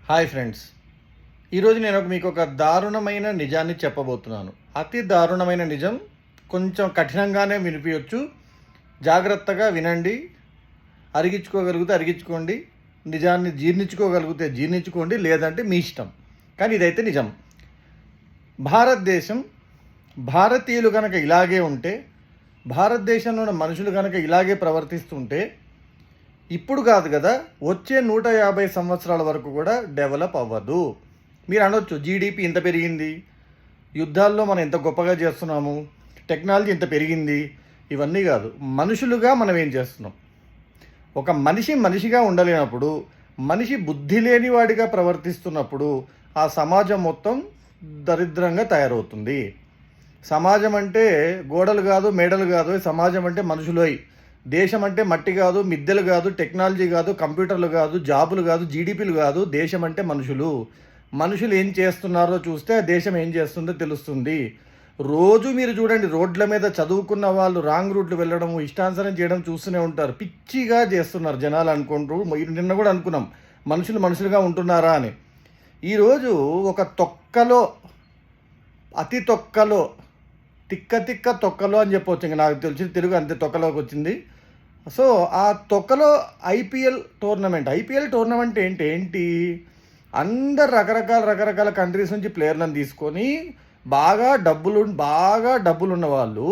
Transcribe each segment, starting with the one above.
Hi friends, ఈరోజు నేను మీకు ఒక దారుణమైన నిజాన్ని చెప్పబోతున్నాను. అతి దారుణమైన నిజం, కొంచెం కఠినంగానే వినిపించవచ్చు. జాగ్రత్తగా వినండి. అరిగించుకోగలిగితే అరిగించుకోండి, నిజాన్ని జీర్ణించుకోగలిగితే జీర్ణించుకోండి, లేదంటే మీ ఇష్టం. కానీ ఇదైతే నిజం. భారతదేశం, భారతీయులు కనుక ఇలాగే ఉంటే, భారతదేశంలో ఉన్న మనుషులు కనుక ఇలాగే ప్రవర్తిస్తుంటే ఇప్పుడు కాదు కదా, వచ్చే 150 సంవత్సరాల వరకు కూడా డెవలప్ అవ్వదు. మీరు అనొచ్చు, జీడిపి ఇంత పెరిగింది, యుద్ధాల్లో మనం ఎంత గొప్పగా చేస్తున్నాము, టెక్నాలజీ ఇంత పెరిగింది. ఇవన్నీ కాదు, మనుషులుగా మనం ఏం చేస్తున్నాం. ఒక మనిషి మనిషిగా ఉండలేనప్పుడు, మనిషి బుద్ధి లేని వాడిగా ప్రవర్తిస్తున్నప్పుడు ఆ సమాజం మొత్తం దరిద్రంగా తయారవుతుంది. సమాజం అంటే గోడలు కాదు, మేడలు కాదు. సమాజం అంటే మనుషులై. దేశం అంటే మట్టి కాదు, మిద్దెలు కాదు, టెక్నాలజీ కాదు, కంప్యూటర్లు కాదు, జాబులు కాదు, జీడిపిలు కాదు. దేశం అంటే మనుషులు. మనుషులు ఏం చేస్తున్నారో చూస్తే దేశం ఏం చేస్తుందో తెలుస్తుంది. రోజు మీరు చూడండి, రోడ్ల మీద చదువుకున్న వాళ్ళు రాంగ్ రూట్లు వెళ్ళడం, ఇష్టానుసారం చేయడం చూస్తూనే ఉంటారు. పిచ్చిగా చేస్తున్నారు జనాలు అనుకుంటూ. నిన్న కూడా అనుకున్నాం, మనుషులు మనుషులుగా ఉంటున్నారా అని. ఈరోజు ఒక తొక్కలో, అతి తొక్కలో, తిక్క తొక్కలో అని చెప్పవచ్చు. ఇంకా నాకు తెలిసిన తెలుగు అంతే, తొక్కలోకి వచ్చింది. సో ఆ తొక్కలో ఐపీఎల్ టోర్నమెంట్ ఏంటి, అందరు రకరకాల కంట్రీస్ నుంచి ప్లేయర్లను తీసుకొని బాగా డబ్బులున్న వాళ్ళు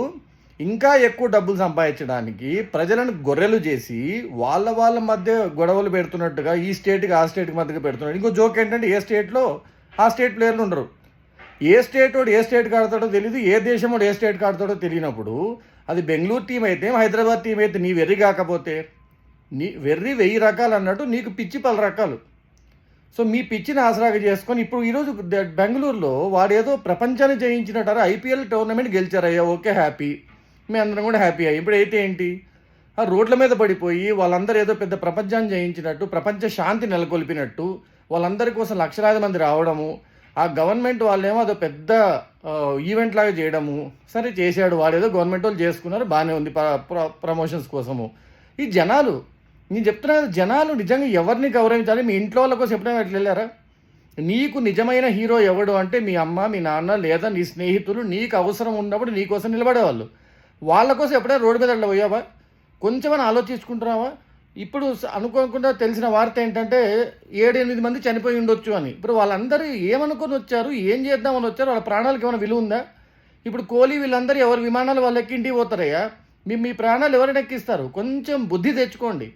ఇంకా ఎక్కువ డబ్బులు సంపాదించడానికి ప్రజలను గొర్రెలు చేసి వాళ్ళ మధ్య గొడవలు పెడుతున్నట్టుగా ఈ స్టేట్కి ఆ స్టేట్కి మధ్యగా పెడుతున్నారు. ఇంకో జోక్ ఏంటంటే, ఏ స్టేట్లో ఆ స్టేట్ ప్లేయర్లు ఉండరు. ఏ స్టేట్ వాడు ఏ స్టేట్కి ఆడతాడో తెలియదు, ఏ దేశం వాడు ఏ స్టేట్కి ఆడతాడో తెలియనప్పుడు అది బెంగళూరు టీం అయితే, హైదరాబాద్ టీం అయితే నీ వెర్రి కాకపోతే, నీ వెర్రి 1000 రకాలు అన్నట్టు నీకు పిచ్చి 10 రకాలు. సో మీ పిచ్చిని ఆసరాగా చేసుకొని ఇప్పుడు ఈరోజు బెంగళూరులో వాడు ఏదో ప్రపంచాన్ని జయించినట్టారా ఐపీఎల్ టోర్నమెంట్ గెలిచారయ్యా, ఓకే హ్యాపీ, మేము అందరం కూడా హ్యాపీ అయ్యి. ఇప్పుడు అయితే ఏంటి, ఆ రోడ్ల మీద పడిపోయి వాళ్ళందరూ ఏదో పెద్ద ప్రపంచాన్ని జయించినట్టు, ప్రపంచ శాంతి నెలకొల్పినట్టు వాళ్ళందరి కోసం లక్షలాది మంది రావడము, ఆ గవర్నమెంట్ వాళ్ళేమో అదో పెద్ద ఈవెంట్ లాగా చేయడము. సరే చేశాడు, వాడేదో గవర్నమెంట్ వాళ్ళు చేసుకున్నారు, బాగానే ఉంది ప్రమోషన్స్ కోసము. ఈ జనాలు, నేను చెప్తున్నాను, జనాలు నిజంగా ఎవరిని గౌరవించాలి. మీ ఇంట్లో వాళ్ళ కోసం ఎప్పుడైనా అట్లా వెళ్ళారా? నీకు నిజమైన హీరో ఎవడు అంటే మీ అమ్మ, మీ నాన్న, లేదా నీ స్నేహితులు. నీకు అవసరం ఉన్నప్పుడు నీ కోసం నిలబడేవాళ్ళు. వాళ్ళ కోసం ఎప్పుడైనా రోడ్డు మీద అట్లా పోయావా? కొంచెమని ఆలోచించుకుంటున్నావా? ఇప్పుడు అనుకోకుండా తెలిసిన వార్త ఏంటంటే 7-8 మంది చనిపోయి ఉండొచ్చు అని. ఇప్పుడు వాళ్ళందరూ ఏమనుకొని వచ్చారు, ఏం చేద్దామని వచ్చారు, వాళ్ళ ప్రాణాలకు ఏమైనా విలువ ఉందా? ఇప్పుడు కోహ్లీ వీళ్ళందరూ ఎవరి విమానాలు వాళ్ళు ఎక్కింటికి పోతారయ్యా. మీ ప్రాణాలు ఎవరైనా ఎక్కిస్తారు? కొంచెం బుద్ధి తెచ్చుకోండి.